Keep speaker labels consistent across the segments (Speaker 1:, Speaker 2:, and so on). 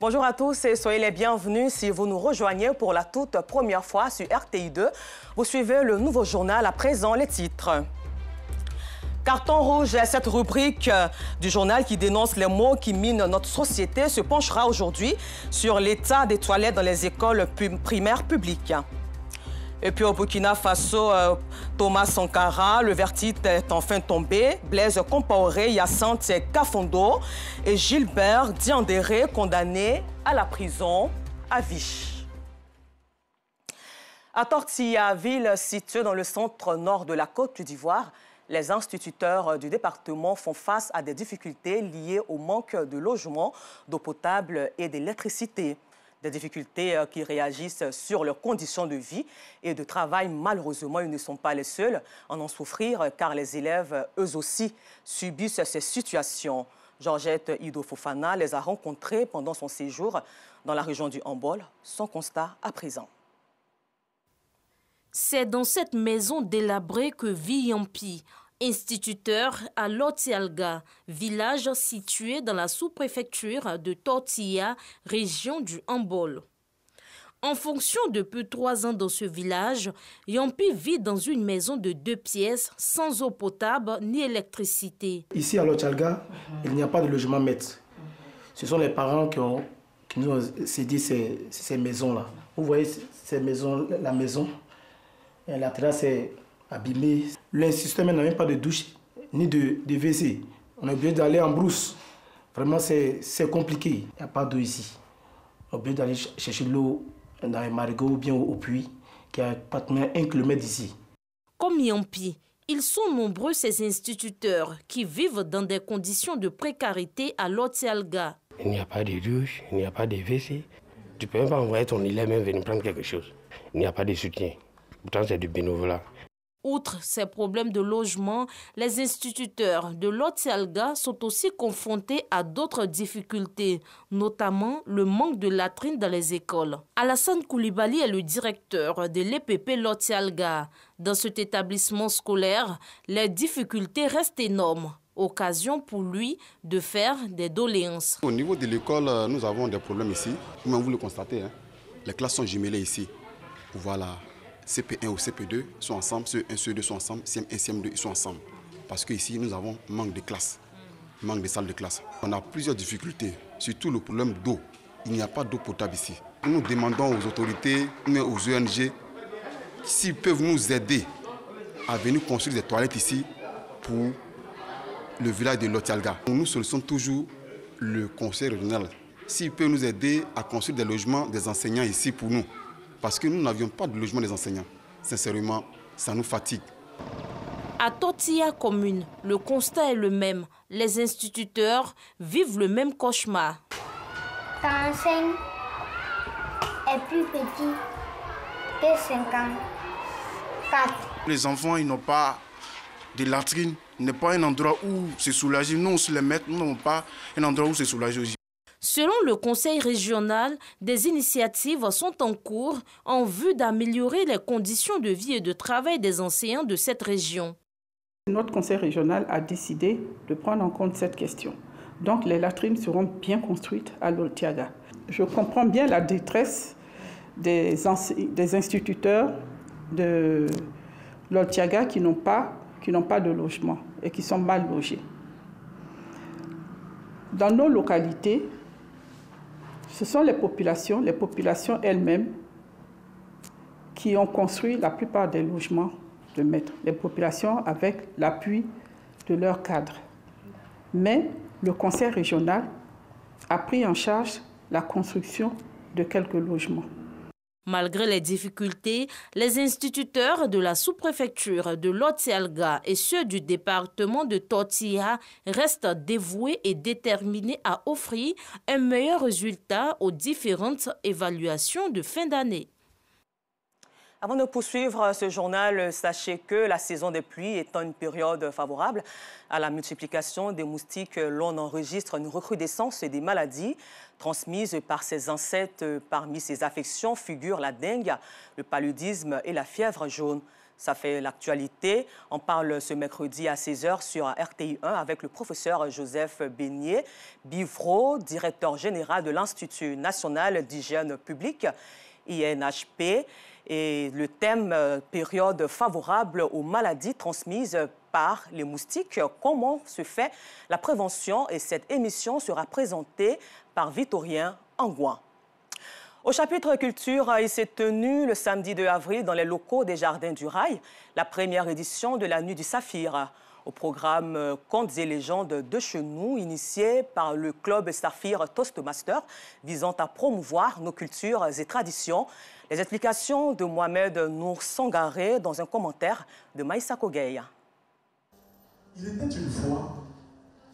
Speaker 1: Bonjour à tous et soyez les bienvenus si vous nous rejoignez pour la toute première fois sur RTI2. Vous suivez le nouveau journal, à présent les titres. Carton rouge, cette rubrique du journal qui dénonce les maux qui minent notre société se penchera aujourd'hui sur l'état des toilettes dans les écoles primaires publiques. Et puis au Burkina Faso, Thomas Sankara, le verdict est enfin tombé. Blaise Compaoré, Hyacinthe Kafondo et Gilbert Diandéré condamnés à la prison à vie. À Tortilla, ville située dans le centre nord de la Côte d'Ivoire, les instituteurs du département font face à des difficultés liées au manque de logements, d'eau potable et d'électricité. Des difficultés qui réagissent sur leurs conditions de vie et de travail. Malheureusement, ils ne sont pas les seuls à en souffrir car les élèves, eux aussi, subissent ces situations. Georgette Ido Fofana les a rencontrés pendant son séjour dans la région du Hambol. Son constat à présent.
Speaker 2: C'est dans cette maison délabrée que vit Yampi, instituteur à Lotialga, village situé dans la sous-préfecture de Tortilla, région du Hambol. En fonction depuis 3 ans dans ce village, Yampi vit dans une maison de 2 pièces, sans eau potable ni électricité.
Speaker 3: Ici à Lotialga, il n'y a pas de logement maître. Ce sont les parents qui nous ont cédé ces maisons-là. Vous voyez la maison, la terrasse est abîmée. L'instituteur n'a même pas de douche ni de WC. On est obligé d'aller en brousse. Vraiment, c'est compliqué. Il n'y a pas d'eau ici. On est obligé d'aller chercher l'eau dans les marigots ou bien au puits, qui est à pratiquement 1 kilomètre d'ici.
Speaker 2: Comme Yampi, ils sont nombreux ces instituteurs qui vivent dans des conditions de précarité à Lotialga.
Speaker 4: Il n'y a pas de douche, il n'y a pas de WC. Tu ne peux même pas envoyer ton élève même venir prendre quelque chose. Il n'y a pas de soutien. Pourtant, c'est du bénévolat.
Speaker 2: Outre ces problèmes de logement, les instituteurs de Lotialga sont aussi confrontés à d'autres difficultés, notamment le manque de latrines dans les écoles. Alassane Koulibaly est le directeur de l'EPP Lotialga. Dans cet établissement scolaire, les difficultés restent énormes. Occasion pour lui de faire des doléances.
Speaker 5: Au niveau de l'école, nous avons des problèmes ici. Comme vous le constatez, les classes sont jumelées ici. Voilà. CP1 ou CP2 sont ensemble, CE1, CE2 sont ensemble, CM1, CM2 ils sont ensemble. Parce qu'ici, nous avons manque de classes, manque de salles de classe. On a plusieurs difficultés, surtout le problème d'eau. Il n'y a pas d'eau potable ici. Nous demandons aux autorités, aux ONG, s'ils peuvent nous aider à venir construire des toilettes ici pour le village de Lotialga. Nous sollicitons toujours le conseil régional. S'ils peuvent nous aider à construire des logements des enseignants ici pour nous. Parce que nous n'avions pas de logement des enseignants. Sincèrement, ça nous fatigue.
Speaker 2: À Tortilla commune, le constat est le même. Les instituteurs vivent le même cauchemar.
Speaker 6: Quand l'enseigne est plus petit que 54.
Speaker 7: Les enfants, ils n'ont pas de latrine, n'est pas un endroit où se soulager. Nous, on se les met, nous n'avons pas un endroit où se soulager aussi.
Speaker 2: Selon le conseil régional, des initiatives sont en cours en vue d'améliorer les conditions de vie et de travail des enseignants de cette région.
Speaker 8: Notre conseil régional a décidé de prendre en compte cette question. Donc les latrines seront bien construites à Lotialga. Je comprends bien la détresse des instituteurs de Lotialga qui n'ont pas de logement et qui sont mal logés. Dans nos localités, ce sont les populations elles-mêmes qui ont construit la plupart des logements de maîtres. Les populations avec l'appui de leurs cadres. Mais le conseil régional a pris en charge la construction de quelques logements.
Speaker 2: Malgré les difficultés, les instituteurs de la sous-préfecture de Lotialga et ceux du département de Tortilla restent dévoués et déterminés à offrir un meilleur résultat aux différentes évaluations de fin d'année.
Speaker 1: Avant de poursuivre ce journal, sachez que la saison des pluies étant une période favorable à la multiplication des moustiques, l'on enregistre une recrudescence des maladies transmises par ces insectes. Parmi ces affections figurent la dengue, le paludisme et la fièvre jaune. Ça fait l'actualité. On parle ce mercredi à 16h sur RTI 1 avec le professeur Joseph Beignet, Bivro, directeur général de l'Institut national d'hygiène publique, INHP. Et le thème période favorable aux maladies transmises par les moustiques. Comment se fait la prévention? Et cette émission sera présentée par Victorien Angoin. Au chapitre culture, il s'est tenu le samedi 2 avril dans les locaux des Jardins du Rail, la première édition de la Nuit du Saphir. Au programme Contes et légendes de chez nous, initié par le club Saphir Toastmaster, visant à promouvoir nos cultures et traditions. Les explications de Mohamed Nour Sangaré dans un commentaire de Maïssa Kogueya.
Speaker 9: Il était une fois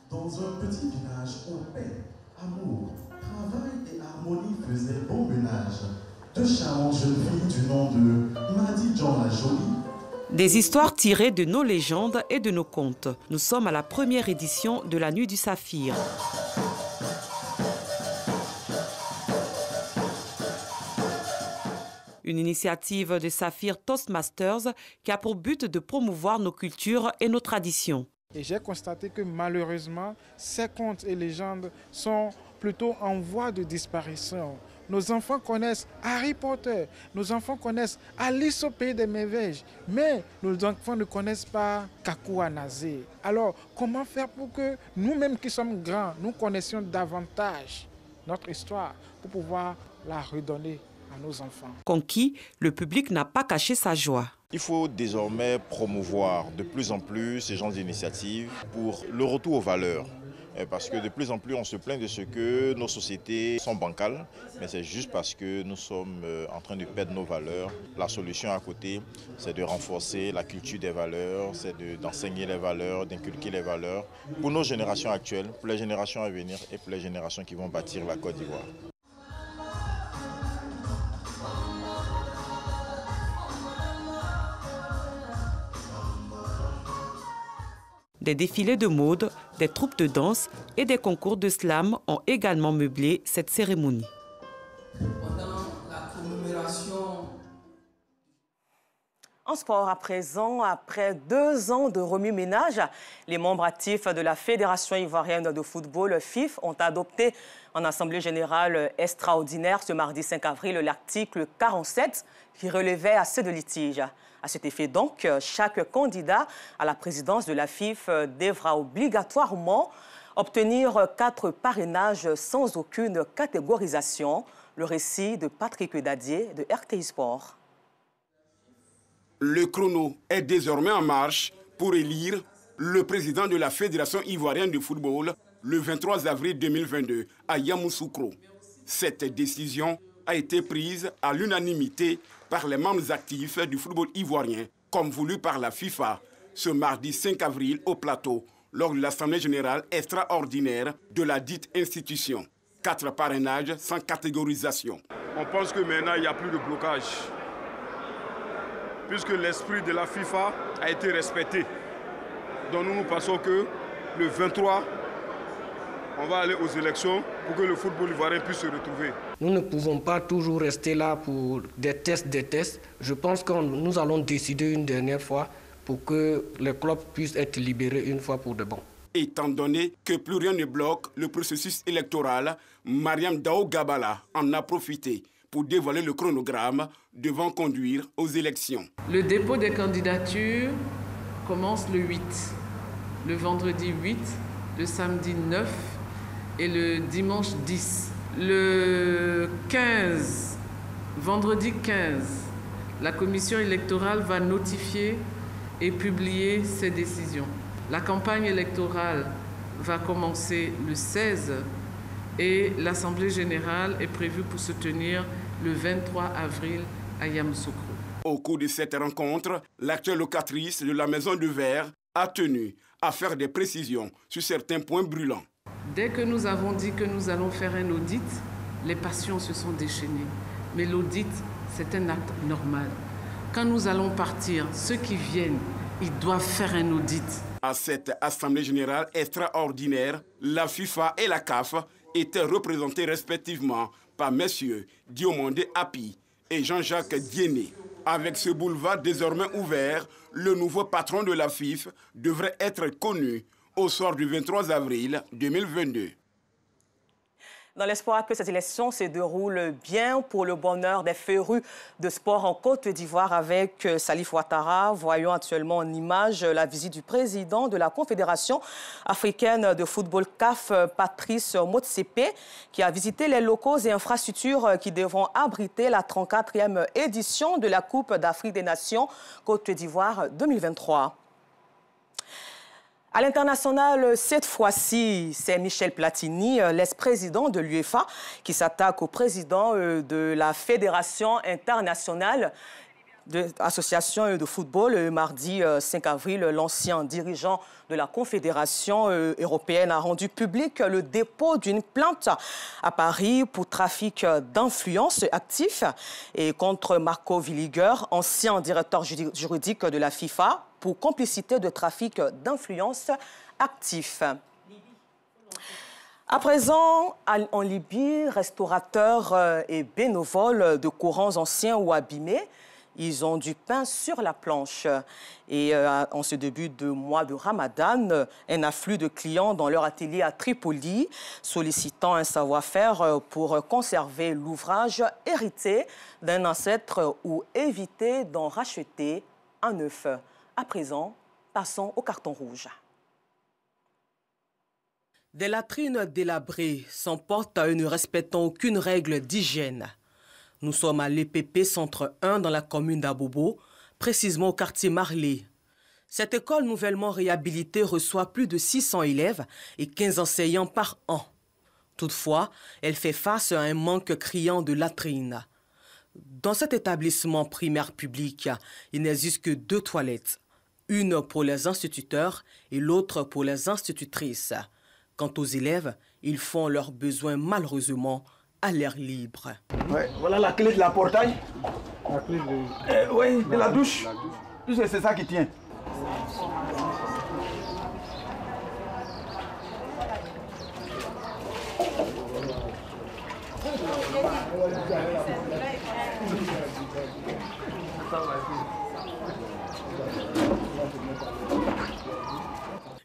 Speaker 9: dans un petit village où paix, amour, travail et harmonie faisaient bon ménage. Deux charmantes jeunes filles du nom de Madi John la Jolie.
Speaker 10: Des histoires tirées de nos légendes et de nos contes. Nous sommes à la première édition de la Nuit du Saphir. Une initiative de Saphir Toastmasters qui a pour but de promouvoir nos cultures et nos traditions.
Speaker 11: Et j'ai constaté que malheureusement, ces contes et légendes sont plutôt en voie de disparition. Nos enfants connaissent Harry Potter, nos enfants connaissent Alice au pays des merveilles, mais nos enfants ne connaissent pas Kakoua Nazé. Alors, comment faire pour que nous-mêmes qui sommes grands, nous connaissions davantage notre histoire pour pouvoir la redonner à nos enfants?
Speaker 10: Conquis, le public n'a pas caché sa joie.
Speaker 12: Il faut désormais promouvoir de plus en plus ces genres d'initiatives pour le retour aux valeurs. Parce que de plus en plus, on se plaint de ce que nos sociétés sont bancales, mais c'est juste parce que nous sommes en train de perdre nos valeurs. La solution à côté, c'est de renforcer la culture des valeurs, c'est d'enseigner les valeurs, d'inculquer les valeurs pour nos générations actuelles, pour les générations à venir et pour les générations qui vont bâtir la Côte d'Ivoire.
Speaker 10: Des défilés de mode, des troupes de danse et des concours de slam ont également meublé cette cérémonie.
Speaker 13: Pendant la commémoration.
Speaker 1: En sport à présent, après 2 ans de remue-ménage, les membres actifs de la Fédération ivoirienne de football, FIF, ont adopté en Assemblée générale extraordinaire ce mardi 5 avril l'article 47 qui relevait assez de litiges. À cet effet donc, chaque candidat à la présidence de la FIF devra obligatoirement obtenir 4 parrainages sans aucune catégorisation. Le récit de Patrick Dadier de RTI Sport.
Speaker 14: Le chrono est désormais en marche pour élire le président de la Fédération ivoirienne de football le 23 avril 2022 à Yamoussoukro. Cette décision a été prise à l'unanimité par les membres actifs du football ivoirien, comme voulu par la FIFA, ce mardi 5 avril au plateau, lors de l'Assemblée générale extraordinaire de la dite institution. 4 parrainages sans catégorisation.
Speaker 7: On pense que maintenant, il n'y a plus de blocage, puisque l'esprit de la FIFA a été respecté. Donc nous pensons que le 23, on va aller aux élections pour que le football ivoirien puisse se retrouver.
Speaker 15: Nous ne pouvons pas toujours rester là pour des tests. Je pense que nous allons décider une dernière fois pour que les clubs puissent être libérés une fois pour de bon.
Speaker 14: Étant donné que plus rien ne bloque le processus électoral, Mariam Dao Gabala en a profité pour dévoiler le chronogramme devant conduire aux élections.
Speaker 16: Le dépôt des candidatures commence le 8, le vendredi 8, le samedi 9 et le dimanche 10. Le 15, vendredi 15, la commission électorale va notifier et publier ses décisions. La campagne électorale va commencer le 16 et l'Assemblée générale est prévue pour se tenir le 23 avril à Yamoussoukro.
Speaker 14: Au cours de cette rencontre, l'actuelle locatrice de la Maison de Verre a tenu à faire des précisions sur certains points brûlants.
Speaker 16: Dès que nous avons dit que nous allons faire un audit, les passions se sont déchaînées. Mais l'audit, c'est un acte normal. Quand nous allons partir, ceux qui viennent, ils doivent faire un audit.
Speaker 14: À cette Assemblée générale extraordinaire, la FIFA et la CAF étaient représentés respectivement par messieurs Diomandé Api et Jean-Jacques Dienné. Avec ce boulevard désormais ouvert, le nouveau patron de la FIF devrait être connu au soir du 23 avril 2022.
Speaker 1: Dans l'espoir que cette élection se déroule bien pour le bonheur des férus de sport en Côte d'Ivoire avec Salif Ouattara, voyons actuellement en image la visite du président de la Confédération africaine de football CAF, Patrice Motsepe, qui a visité les locaux et infrastructures qui devront abriter la 34e édition de la Coupe d'Afrique des Nations Côte d'Ivoire 2023. À l'international, cette fois-ci, c'est Michel Platini, l'ex-président de l'UEFA, qui s'attaque au président de la Fédération internationale de l'association de football. Mardi 5 avril, l'ancien dirigeant de la Confédération européenne a rendu public le dépôt d'une plainte à Paris pour trafic d'influence actif et contre Marco Villiger, ancien directeur juridique de la FIFA, pour complicité de trafic d'influence actif. À présent, en Libye, restaurateurs et bénévoles de courants anciens ou abîmés, ils ont du pain sur la planche. Et en ce début de mois de Ramadan, un afflux de clients dans leur atelier à Tripoli, sollicitant un savoir-faire pour conserver l'ouvrage hérité d'un ancêtre ou éviter d'en racheter un neuf. À présent, passons au carton rouge. Des latrines délabrées, sans porte ne respectant aucune règle d'hygiène. Nous sommes à l'EPP Centre 1 dans la commune d'Abobo, précisément au quartier Marley. Cette école nouvellement réhabilitée reçoit plus de 600 élèves et 15 enseignants par an. Toutefois, elle fait face à un manque criant de latrines. Dans cet établissement primaire public, il n'existe que 2 toilettes. Une pour les instituteurs et l'autre pour les institutrices. Quant aux élèves, ils font leurs besoins malheureusement à l'air libre.
Speaker 17: Ouais, voilà la clé de la portail. La clé de... oui, de la douche. C'est ça qui tient.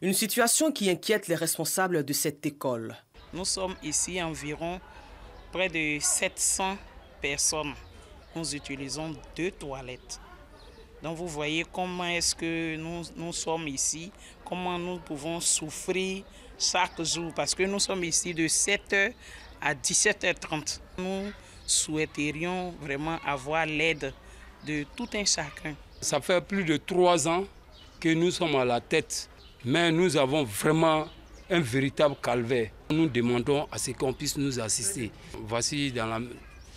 Speaker 1: Une situation qui inquiète les responsables de cette école.
Speaker 18: Nous sommes ici environ près de 700 personnes. Nous utilisons 2 toilettes. Donc vous voyez comment est-ce que nous sommes ici, comment nous pouvons souffrir chaque jour, parce que nous sommes ici de 7h à 17h30. Nous souhaiterions vraiment avoir l'aide de tout un chacun.
Speaker 19: Ça fait plus de 3 ans que nous sommes à la tête, mais nous avons vraiment un véritable calvaire. Nous demandons à ce qu'on puisse nous assister. Voici dans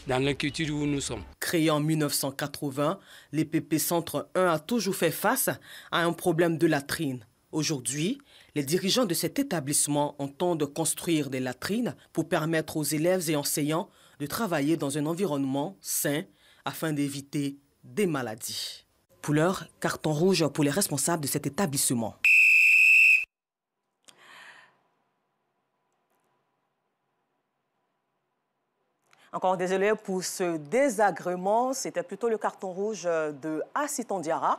Speaker 19: l'inquiétude où nous sommes.
Speaker 1: Créé en 1980, l'EPP Centre 1 a toujours fait face à un problème de latrines. Aujourd'hui, les dirigeants de cet établissement entendent construire des latrines pour permettre aux élèves et enseignants de travailler dans un environnement sain afin d'éviter des maladies. Pour l'heure, carton rouge pour les responsables de cet établissement. Encore désolé pour ce désagrément, c'était plutôt le carton rouge de Assiton Diarra,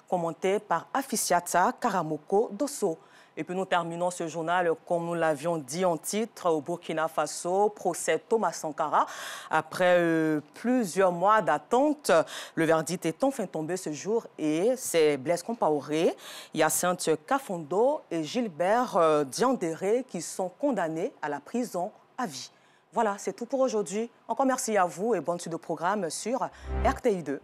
Speaker 1: commenté par Afisiata Karamoko Dosso. Et puis nous terminons ce journal, comme nous l'avions dit en titre, au Burkina Faso, procès Thomas Sankara. Après plusieurs mois d'attente, le verdict est enfin tombé ce jour et c'est Blaise Compaoré, Hyacinthe Kafondo et Gilbert Diandéré qui sont condamnés à la prison à vie. Voilà, c'est tout pour aujourd'hui. Encore merci à vous et bonne suite de programme sur RTI2.